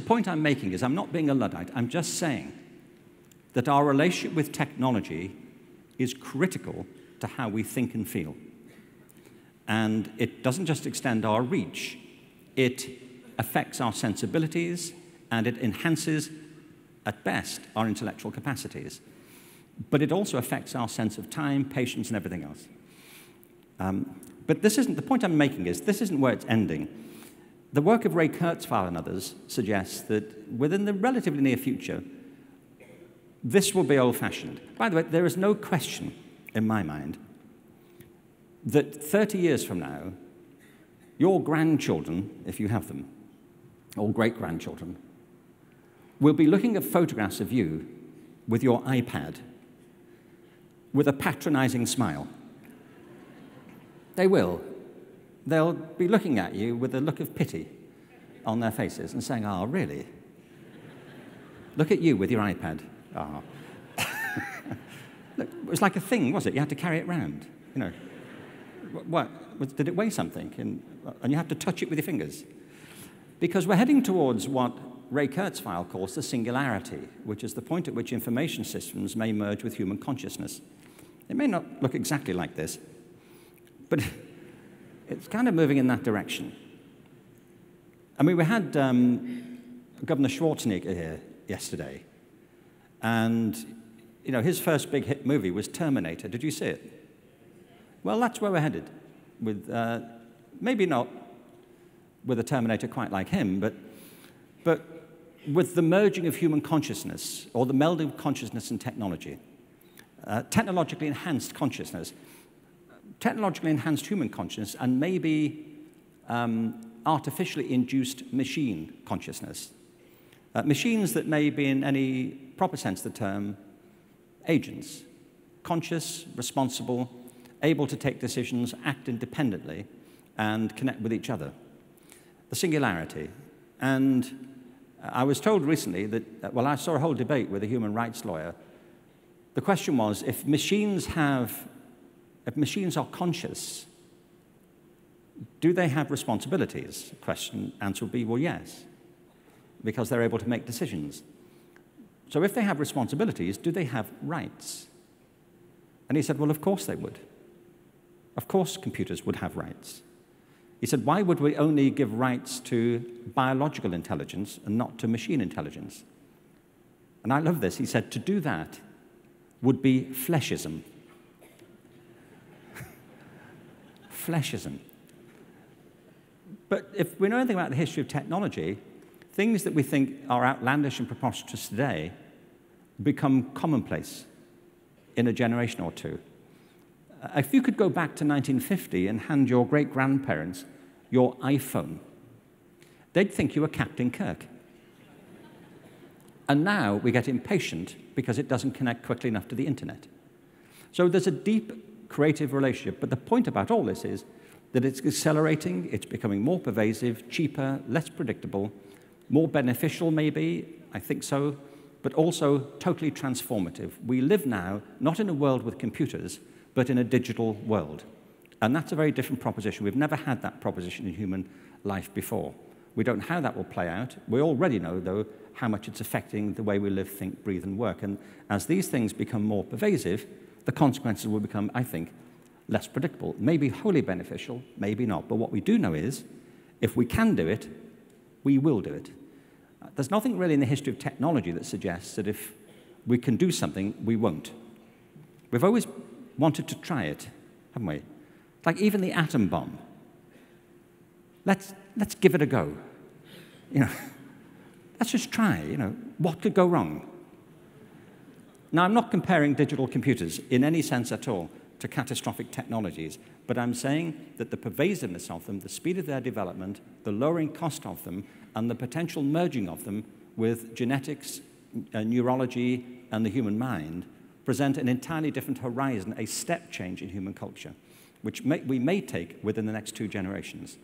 point I'm making is I'm not being a Luddite. I'm just saying that our relationship with technology is critical to how we think and feel. And it doesn't just extend our reach. It affects our sensibilities, and it enhances, at best, our intellectual capacities. But it also affects our sense of time, patience, and everything else. But this isn't, the point I'm making is, this isn't where it's ending. The work of Ray Kurzweil and others suggests that within the relatively near future, this will be old-fashioned. By the way, there is no question in my mind that 30 years from now, your grandchildren, if you have them, or great-grandchildren, will be looking at photographs of you with your iPad with a patronizing smile. They will. They'll be looking at you with a look of pity on their faces and saying, "Oh, really? Look at you with your iPad." Oh. Look, it was like a thing, was it? You had to carry it around. You know, what? Did it weigh something? And you have to touch it with your fingers. Because we're heading towards what Ray Kurzweil calls the singularity, which is the point at which information systems may merge with human consciousness. It may not look exactly like this, but it's kind of moving in that direction. I mean, we had Governor Schwarzenegger here yesterday, and you know, his first big hit movie was Terminator. Did you see it? Well, that's where we're headed, with maybe not with a Terminator quite like him, but with the merging of human consciousness, or the melding of consciousness and technology. Technologically enhanced consciousness, technologically enhanced human consciousness, and maybe artificially induced machine consciousness. Machines that may be, in any proper sense of the term, agents, conscious, responsible, able to take decisions, act independently, and connect with each other. The singularity. And I was told recently that, well, I saw a whole debate with a human rights lawyer. The question was, if machines are conscious, do they have responsibilities? Answer would be, well, yes, because they're able to make decisions. So if they have responsibilities, do they have rights? And he said, well, of course they would. Of course computers would have rights. He said, why would we only give rights to biological intelligence and not to machine intelligence? And I love this. He said, to do that would be fleshism. Fleshism. But if we know anything about the history of technology, things that we think are outlandish and preposterous today become commonplace in a generation or two. If you could go back to 1950 and hand your great-grandparents your iPhone, they'd think you were Captain Kirk. And now we get impatient because it doesn't connect quickly enough to the internet. So there's a deep creative relationship, but the point about all this is that it's accelerating, it's becoming more pervasive, cheaper, less predictable, more beneficial maybe, I think so, but also totally transformative. We live now not in a world with computers, but in a digital world. And that's a very different proposition. We've never had that proposition in human life before. We don't know how that will play out. We already know, though, how much it's affecting the way we live, think, breathe, and work. And as these things become more pervasive, the consequences will become, I think, less predictable. Maybe wholly beneficial, maybe not. But what we do know is, if we can do it, we will do it. There's nothing really in the history of technology that suggests that if we can do something, we won't. We've always wanted to try it, haven't we? Like even the atom bomb. Let's give it a go. You know, let's just try, you know, what could go wrong? Now, I'm not comparing digital computers in any sense at all to catastrophic technologies, but I'm saying that the pervasiveness of them, the speed of their development, the lowering cost of them, and the potential merging of them with genetics, neurology, and the human mind present an entirely different horizon, a step change in human culture, which we may take within the next 2 generations.